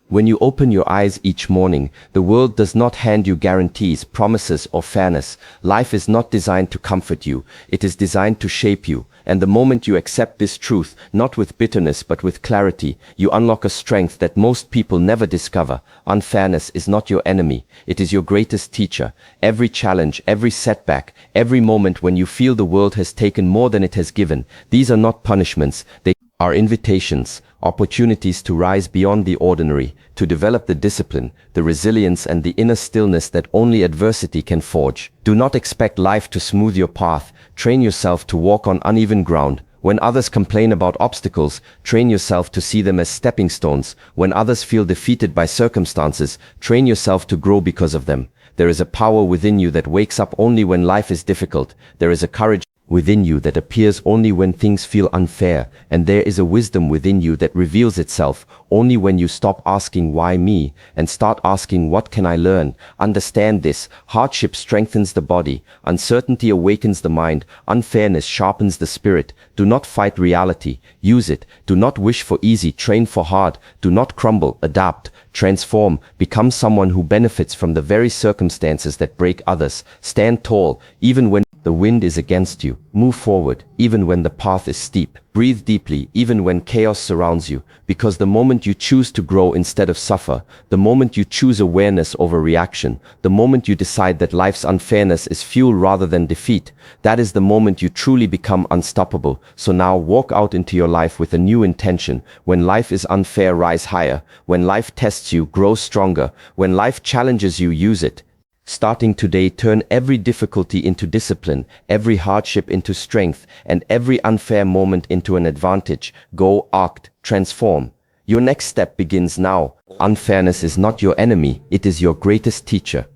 When you open your eyes each morning, the world does not hand you guarantees, promises, or fairness. Life is not designed to comfort you. It is designed to shape you. And the moment you accept this truth, not with bitterness but with clarity, you unlock a strength that most people never discover. Unfairness is not your enemy. It is your greatest teacher. Every challenge, every setback, every moment when you feel the world has taken more than it has given, these are not punishments. They are invitations, opportunities to rise beyond the ordinary, to develop the discipline, the resilience, and the inner stillness that only adversity can forge. Do not expect life to smooth your path. Train yourself to walk on uneven ground. When others complain about obstacles, train yourself to see them as stepping stones. When others feel defeated by circumstances, train yourself to grow because of them. There is a power within you that wakes up only when life is difficult. There is a courage within you that appears only when things feel unfair, and there is a wisdom within you that reveals itself only when you stop asking why me and start asking what can I learn. Understand this: hardship strengthens the body, uncertainty awakens the mind, unfairness sharpens the spirit. Do not fight reality, use it. Do not wish for easy, train for hard. Do not crumble, adapt, transform, become someone who benefits from the very circumstances that break others. Stand tall, even when the wind is against you. Move forward, even when the path is steep. Breathe deeply, even when chaos surrounds you. Because the moment you choose to grow instead of suffer, the moment you choose awareness over reaction, the moment you decide that life's unfairness is fuel rather than defeat, that is the moment you truly become unstoppable. So now walk out into your life with a new intention. When life is unfair, rise higher. When life tests you, grow stronger. When life challenges you, use it. Starting today, turn every difficulty into discipline, every hardship into strength, and every unfair moment into an advantage. Go, act, transform. Your next step begins now. Unfairness is not your enemy, it is your greatest teacher.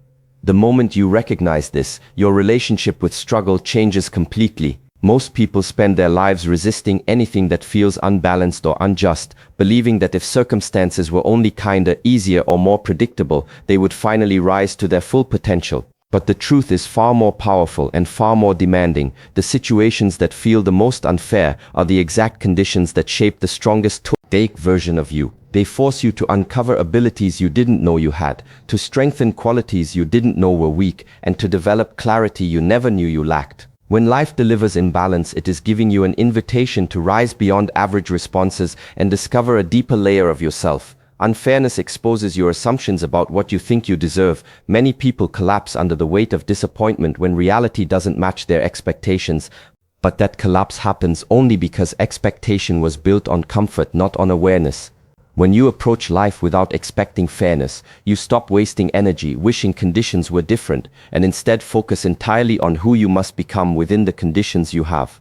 The moment you recognize this, your relationship with struggle changes completely. Most people spend their lives resisting anything that feels unbalanced or unjust, believing that if circumstances were only kinder, easier, or more predictable, they would finally rise to their full potential. But the truth is far more powerful and far more demanding. The situations that feel the most unfair are the exact conditions that shape the strongest version of you. They force you to uncover abilities you didn't know you had, to strengthen qualities you didn't know were weak, and to develop clarity you never knew you lacked. When life delivers imbalance, it is giving you an invitation to rise beyond average responses and discover a deeper layer of yourself. Unfairness exposes your assumptions about what you think you deserve. Many people collapse under the weight of disappointment when reality doesn't match their expectations. But that collapse happens only because expectation was built on comfort, not on awareness. When you approach life without expecting fairness, you stop wasting energy wishing conditions were different and instead focus entirely on who you must become within the conditions you have.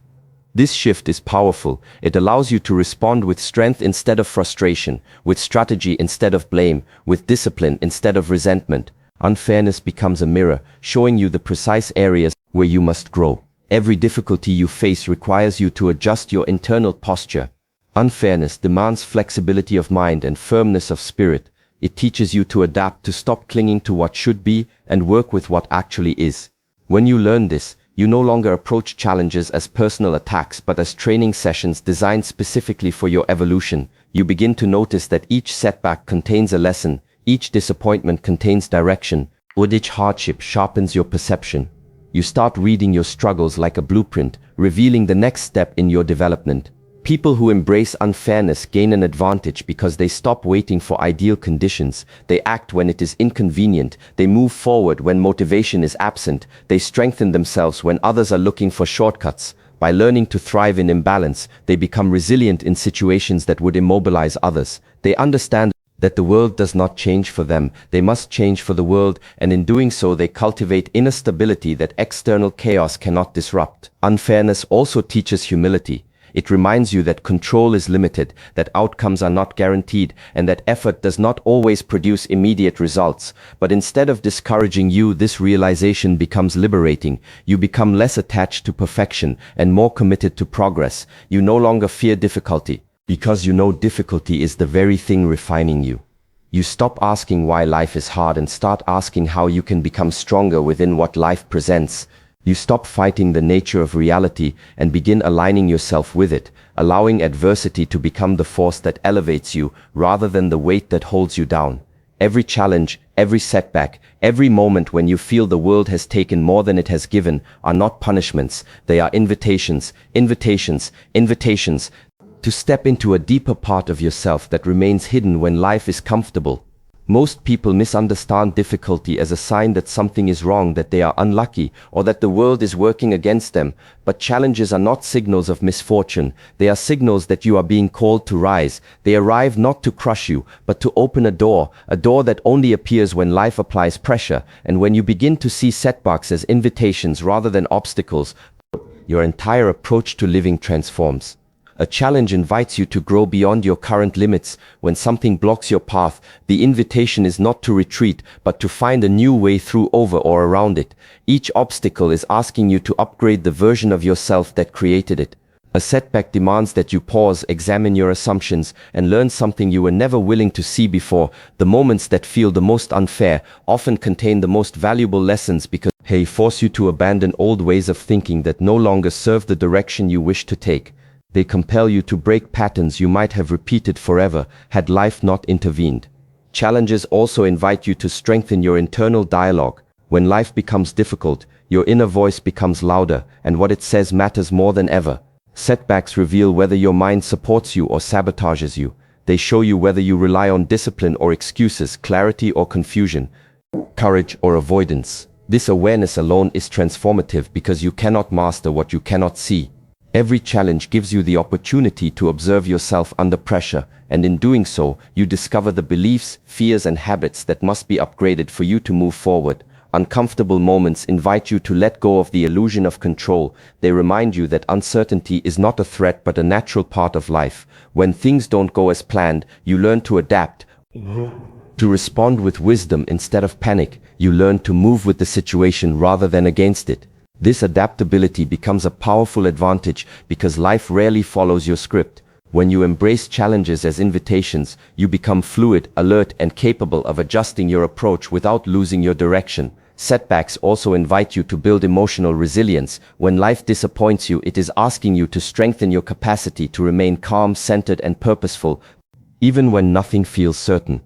This shift is powerful. It allows you to respond with strength instead of frustration, with strategy instead of blame, with discipline instead of resentment. Unfairness becomes a mirror, showing you the precise areas where you must grow. Every difficulty you face requires you to adjust your internal posture. Unfairness demands flexibility of mind and firmness of spirit. It teaches you to adapt, to stop clinging to what should be and work with what actually is. When you learn this, you no longer approach challenges as personal attacks but as training sessions designed specifically for your evolution. You begin to notice that each setback contains a lesson, each disappointment contains direction, and each hardship sharpens your perception. You start reading your struggles like a blueprint, revealing the next step in your development. People who embrace unfairness gain an advantage because they stop waiting for ideal conditions. They act when it is inconvenient. They move forward when motivation is absent. They strengthen themselves when others are looking for shortcuts. By learning to thrive in imbalance, they become resilient in situations that would immobilize others. They understand that the world does not change for them. They must change for the world, and in doing so they cultivate inner stability that external chaos cannot disrupt. Unfairness also teaches humility. It reminds you that control is limited, that outcomes are not guaranteed, and that effort does not always produce immediate results. But instead of discouraging you, this realization becomes liberating. You become less attached to perfection and more committed to progress. You no longer fear difficulty, because you know difficulty is the very thing refining you. You stop asking why life is hard and start asking how you can become stronger within what life presents. You stop fighting the nature of reality and begin aligning yourself with it. allowing adversity to become the force that elevates you rather than the weight that holds you down. Every challenge, every setback, every moment when you feel the world has taken more than it has given are not punishments, they are invitations, invitations, invitations to step into a deeper part of yourself that remains hidden when life is comfortable. Most people misunderstand difficulty as a sign that something is wrong, that they are unlucky, or that the world is working against them. But challenges are not signals of misfortune. They are signals that you are being called to rise. They arrive not to crush you, but to open a door that only appears when life applies pressure, and when you begin to see setbacks as invitations rather than obstacles, your entire approach to living transforms. A challenge invites you to grow beyond your current limits. When something blocks your path, the invitation is not to retreat, but to find a new way through, over, or around it. Each obstacle is asking you to upgrade the version of yourself that created it. A setback demands that you pause, examine your assumptions, and learn something you were never willing to see before. The moments that feel the most unfair often contain the most valuable lessons, because they force you to abandon old ways of thinking that no longer serve the direction you wish to take. They compel you to break patterns you might have repeated forever had life not intervened. Challenges also invite you to strengthen your internal dialogue. When life becomes difficult, your inner voice becomes louder, and what it says matters more than ever. Setbacks reveal whether your mind supports you or sabotages you. They show you whether you rely on discipline or excuses, clarity or confusion, courage or avoidance. This awareness alone is transformative, because you cannot master what you cannot see. Every challenge gives you the opportunity to observe yourself under pressure, and in doing so, you discover the beliefs, fears, and habits that must be upgraded for you to move forward. Uncomfortable moments invite you to let go of the illusion of control. They remind you that uncertainty is not a threat but a natural part of life. When things don't go as planned, you learn to adapt, to respond with wisdom instead of panic. You learn to move with the situation rather than against it. This adaptability becomes a powerful advantage, because life rarely follows your script. When you embrace challenges as invitations, you become fluid, alert, and capable of adjusting your approach without losing your direction. Setbacks also invite you to build emotional resilience. When life disappoints you, it is asking you to strengthen your capacity to remain calm, centered, and purposeful, even when nothing feels certain.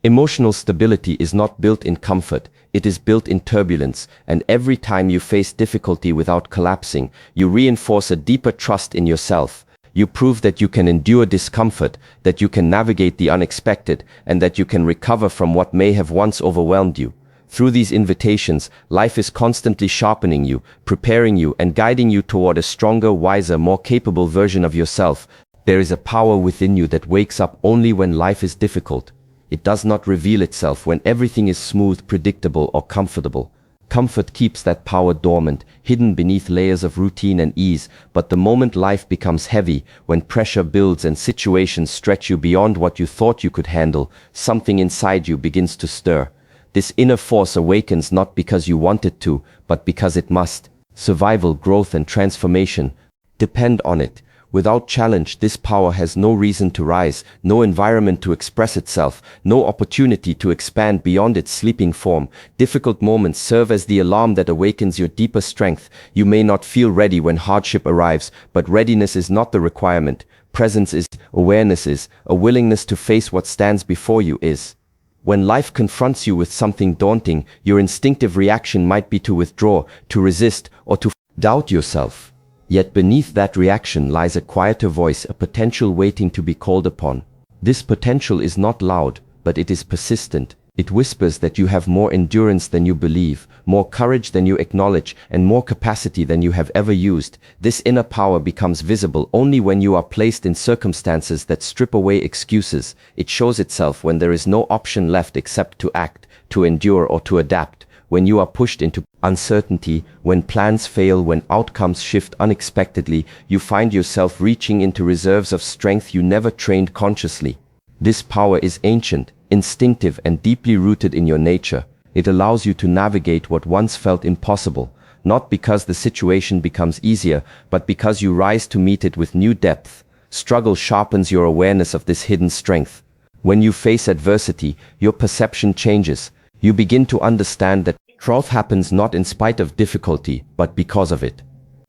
Emotional stability is not built in comfort, it is built in turbulence, and every time you face difficulty without collapsing, you reinforce a deeper trust in yourself. You prove that you can endure discomfort, that you can navigate the unexpected, and that you can recover from what may have once overwhelmed you. Through these invitations, life is constantly sharpening you, preparing you, and guiding you toward a stronger, wiser, more capable version of yourself. There is a power within you that wakes up only when life is difficult. It does not reveal itself when everything is smooth, predictable, or comfortable. Comfort keeps that power dormant, hidden beneath layers of routine and ease. But the moment life becomes heavy, when pressure builds and situations stretch you beyond what you thought you could handle, something inside you begins to stir. This inner force awakens not because you want it to, but because it must. Survival, growth, and transformation depend on it. Without challenge, this power has no reason to rise, no environment to express itself, no opportunity to expand beyond its sleeping form. Difficult moments serve as the alarm that awakens your deeper strength. You may not feel ready when hardship arrives, but readiness is not the requirement. Presence is, awareness is, a willingness to face what stands before you is. When life confronts you with something daunting, your instinctive reaction might be to withdraw, to resist, or to doubt yourself. Yet beneath that reaction lies a quieter voice, a potential waiting to be called upon. This potential is not loud, but it is persistent. It whispers that you have more endurance than you believe, more courage than you acknowledge, and more capacity than you have ever used. This inner power becomes visible only when you are placed in circumstances that strip away excuses. It shows itself when there is no option left except to act, to endure, or to adapt. When you are pushed into uncertainty, when plans fail, when outcomes shift unexpectedly, you find yourself reaching into reserves of strength you never trained consciously. This power is ancient, instinctive, and deeply rooted in your nature. It allows you to navigate what once felt impossible, not because the situation becomes easier, but because you rise to meet it with new depth. Struggle sharpens your awareness of this hidden strength. When you face adversity, your perception changes. You begin to understand that growth happens not in spite of difficulty, but because of it.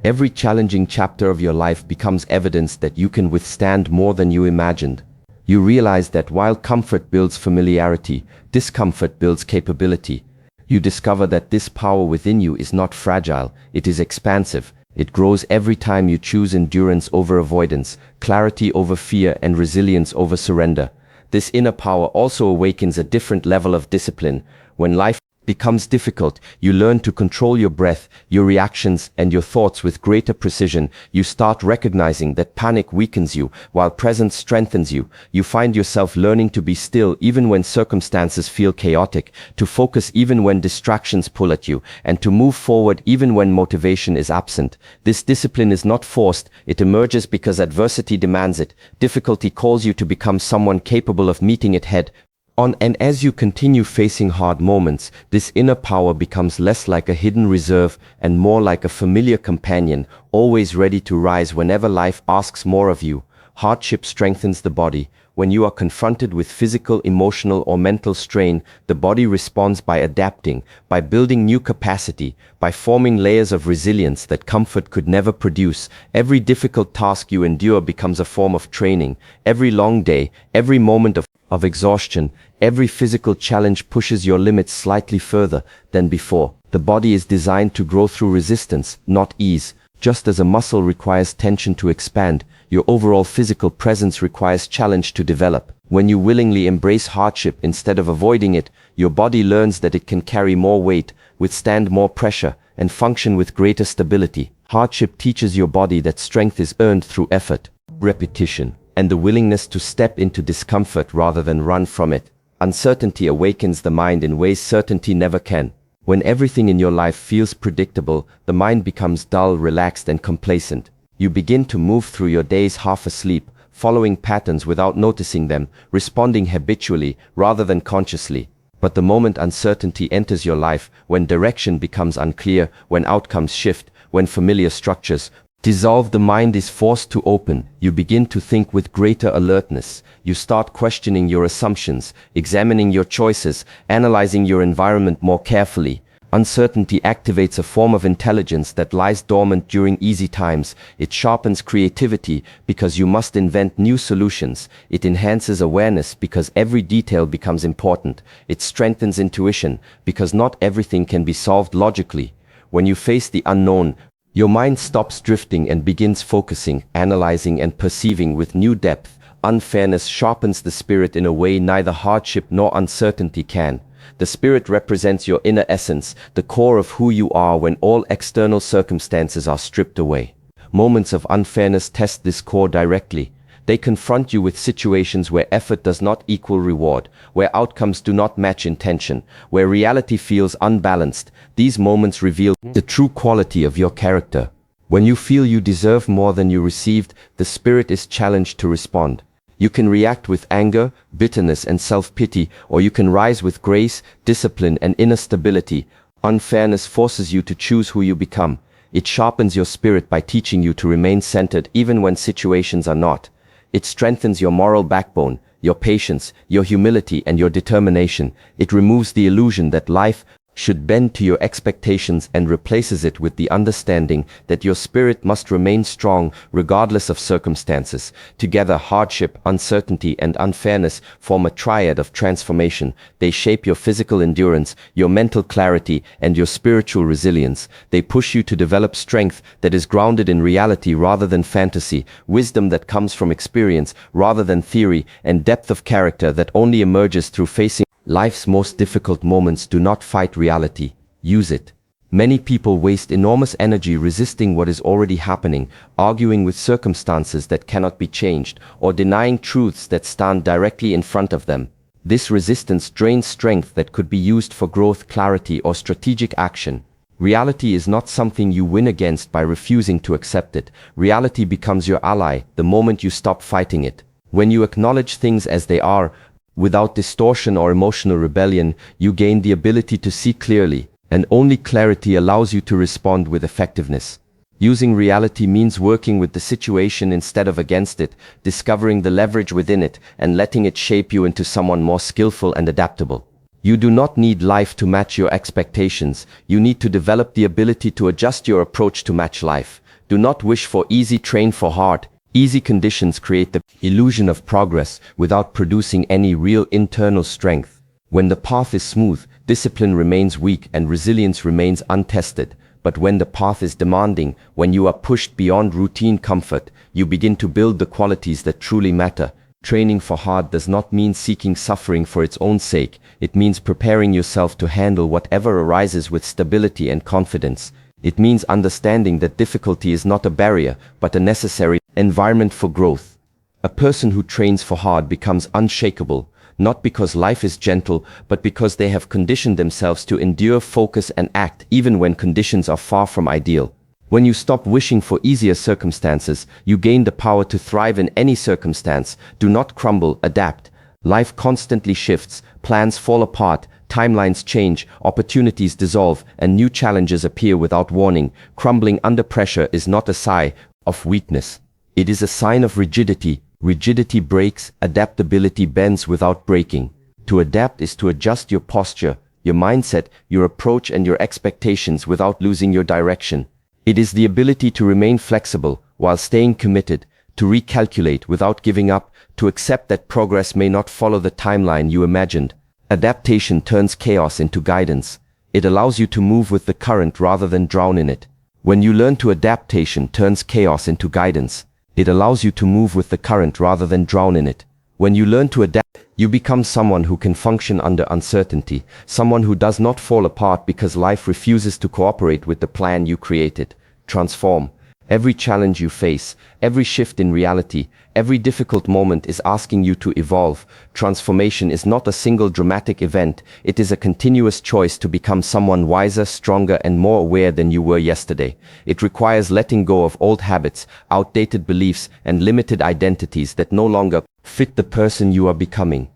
Every challenging chapter of your life becomes evidence that you can withstand more than you imagined. You realize that while comfort builds familiarity, discomfort builds capability. You discover that this power within you is not fragile, it is expansive. It grows every time you choose endurance over avoidance, clarity over fear, and resilience over surrender. This inner power also awakens a different level of discipline. When life becomes difficult, you learn to control your breath, your reactions, and your thoughts with greater precision. You start recognizing that panic weakens you, while presence strengthens you. You find yourself learning to be still even when circumstances feel chaotic, to focus even when distractions pull at you, and to move forward even when motivation is absent. This discipline is not forced, it emerges because adversity demands it. Difficulty calls you to become someone capable of meeting it head on, and as you continue facing hard moments, this inner power becomes less like a hidden reserve and more like a familiar companion, always ready to rise whenever life asks more of you. Hardship strengthens the body. When you are confronted with physical, emotional, or mental strain, the body responds by adapting, by building new capacity, by forming layers of resilience that comfort could never produce. Every difficult task you endure becomes a form of training. Every long day, every moment of exhaustion, every physical challenge pushes your limits slightly further than before. The body is designed to grow through resistance, not ease. Just as a muscle requires tension to expand, your overall physical presence requires challenge to develop. When you willingly embrace hardship instead of avoiding it, your body learns that it can carry more weight, withstand more pressure, and function with greater stability. Hardship teaches your body that strength is earned through effort, repetition, and the willingness to step into discomfort rather than run from it. Uncertainty awakens the mind in ways certainty never can. When everything in your life feels predictable, the mind becomes dull, relaxed, and complacent. You begin to move through your days half asleep, following patterns without noticing them, responding habitually rather than consciously. But the moment uncertainty enters your life, when direction becomes unclear, when outcomes shift, when familiar structures dissolve, the mind is forced to open. You begin to think with greater alertness. You start questioning your assumptions, examining your choices, analyzing your environment more carefully. Uncertainty activates a form of intelligence that lies dormant during easy times. It sharpens creativity because you must invent new solutions. It enhances awareness because every detail becomes important. It strengthens intuition because not everything can be solved logically. When you face the unknown, your mind stops drifting and begins focusing, analyzing, and perceiving with new depth. Unfairness sharpens the spirit in a way neither hardship nor uncertainty can. The spirit represents your inner essence, the core of who you are when all external circumstances are stripped away. Moments of unfairness test this core directly. They confront you with situations where effort does not equal reward, where outcomes do not match intention, where reality feels unbalanced. These moments reveal the true quality of your character. When you feel you deserve more than you received, the spirit is challenged to respond. You can react with anger, bitterness, and self-pity, or you can rise with grace, discipline, and inner stability. Unfairness forces you to choose who you become. It sharpens your spirit by teaching you to remain centered even when situations are not. It strengthens your moral backbone, your patience, your humility, and your determination. It removes the illusion that life should bend to your expectations and replaces it with the understanding that your spirit must remain strong regardless of circumstances. Together, hardship, uncertainty, and unfairness form a triad of transformation. They shape your physical endurance, your mental clarity, and your spiritual resilience. They push you to develop strength that is grounded in reality rather than fantasy, wisdom that comes from experience rather than theory, and depth of character that only emerges through facing life's most difficult moments. Do not fight reality, use it. Many people waste enormous energy resisting what is already happening, arguing with circumstances that cannot be changed, or denying truths that stand directly in front of them. This resistance drains strength that could be used for growth, clarity, or strategic action. Reality is not something you win against by refusing to accept it. Reality becomes your ally the moment you stop fighting it. When you acknowledge things as they are, without distortion or emotional rebellion, you gain the ability to see clearly, and only clarity allows you to respond with effectiveness. Using reality means working with the situation instead of against it, discovering the leverage within it, and letting it shape you into someone more skillful and adaptable. You do not need life to match your expectations. You need to develop the ability to adjust your approach to match life. Do not wish for easy, train for hard. Easy conditions create the illusion of progress without producing any real internal strength. When the path is smooth, discipline remains weak and resilience remains untested. But when the path is demanding, when you are pushed beyond routine comfort, you begin to build the qualities that truly matter. Training for hard does not mean seeking suffering for its own sake. It means preparing yourself to handle whatever arises with stability and confidence. It means understanding that difficulty is not a barrier, but a necessary environment for growth. A person who trains for hard becomes unshakable, not because life is gentle, but because they have conditioned themselves to endure, focus, and act even when conditions are far from ideal. When you stop wishing for easier circumstances, you gain the power to thrive in any circumstance. Do not crumble, adapt. Life constantly shifts, plans fall apart, timelines change, opportunities dissolve, and new challenges appear without warning. Crumbling under pressure is not a sign of weakness. It is a sign of rigidity. Rigidity breaks, adaptability bends without breaking. To adapt is to adjust your posture, your mindset, your approach, and your expectations without losing your direction. It is the ability to remain flexible while staying committed, to recalculate without giving up, to accept that progress may not follow the timeline you imagined. Adaptation turns chaos into guidance. It allows you to move with the current rather than drown in it. When you learn to adaptation turns chaos into guidance. It allows you to move with the current rather than drown in it. When you learn to adapt, you become someone who can function under uncertainty, someone who does not fall apart because life refuses to cooperate with the plan you created. Transform. Every challenge you face, every shift in reality, every difficult moment is asking you to evolve. Transformation is not a single dramatic event. It is a continuous choice to become someone wiser, stronger, and more aware than you were yesterday. It requires letting go of old habits, outdated beliefs, and limited identities that no longer fit the person you are becoming.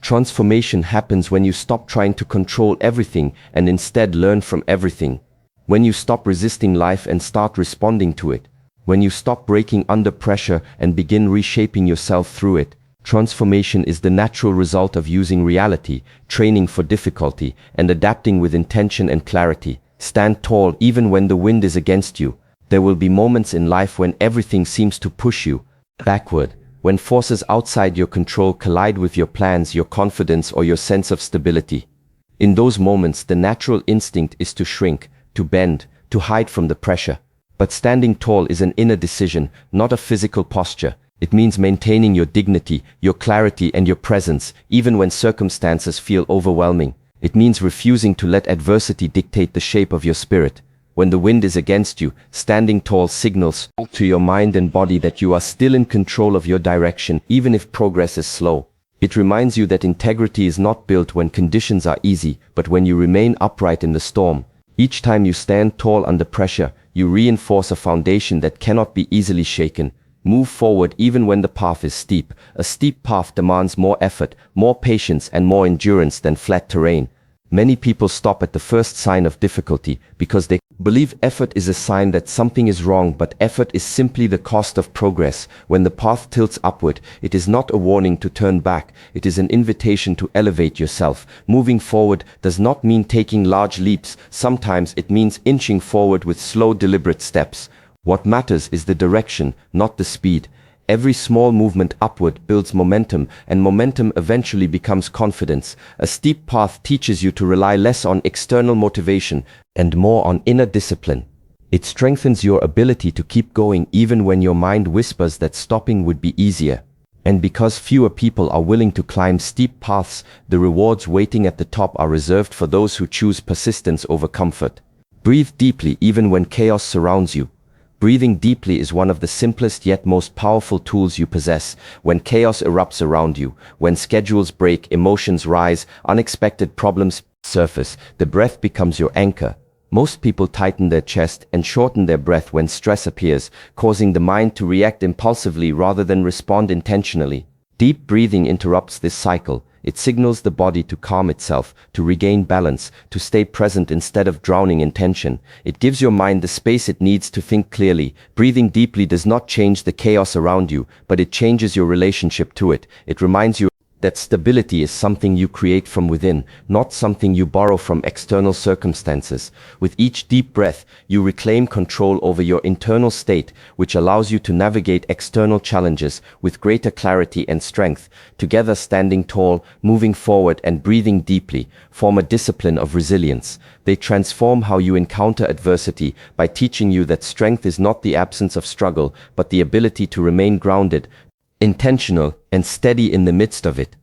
Transformation happens when you stop trying to control everything and instead learn from everything. When you stop resisting life and start responding to it. When you stop breaking under pressure and begin reshaping yourself through it. Transformation is the natural result of using reality, training for difficulty, and adapting with intention and clarity. Stand tall even when the wind is against you. There will be moments in life when everything seems to push you backward, when forces outside your control collide with your plans, your confidence, or your sense of stability. In those moments, the natural instinct is to shrink, to bend, to hide from the pressure. But standing tall is an inner decision, not a physical posture. It means maintaining your dignity, your clarity, and your presence, even when circumstances feel overwhelming. It means refusing to let adversity dictate the shape of your spirit. When the wind is against you, standing tall signals to your mind and body that you are still in control of your direction, even if progress is slow. It reminds you that integrity is not built when conditions are easy, but when you remain upright in the storm. Each time you stand tall under pressure, you reinforce a foundation that cannot be easily shaken. Move forward even when the path is steep. A steep path demands more effort, more patience, and more endurance than flat terrain. Many people stop at the first sign of difficulty because they believe effort is a sign that something is wrong, but effort is simply the cost of progress. When the path tilts upward, it is not a warning to turn back. It is an invitation to elevate yourself. Moving forward does not mean taking large leaps. Sometimes it means inching forward with slow, deliberate steps. What matters is the direction, not the speed. Every small movement upward builds momentum, and momentum eventually becomes confidence. A steep path teaches you to rely less on external motivation and more on inner discipline. It strengthens your ability to keep going even when your mind whispers that stopping would be easier. And because fewer people are willing to climb steep paths, the rewards waiting at the top are reserved for those who choose persistence over comfort. Breathe deeply even when chaos surrounds you. Breathing deeply is one of the simplest yet most powerful tools you possess. When chaos erupts around you, when schedules break, emotions rise, unexpected problems surface, the breath becomes your anchor. Most people tighten their chest and shorten their breath when stress appears, causing the mind to react impulsively rather than respond intentionally. Deep breathing interrupts this cycle. It signals the body to calm itself, to regain balance, to stay present instead of drowning in tension. It gives your mind the space it needs to think clearly. Breathing deeply does not change the chaos around you, but it changes your relationship to it. It reminds you that stability is something you create from within, not something you borrow from external circumstances. With each deep breath, you reclaim control over your internal state, which allows you to navigate external challenges with greater clarity and strength. Together, standing tall, moving forward, and breathing deeply form a discipline of resilience. They transform how you encounter adversity by teaching you that strength is not the absence of struggle, but the ability to remain grounded, intentional, and steady in the midst of it.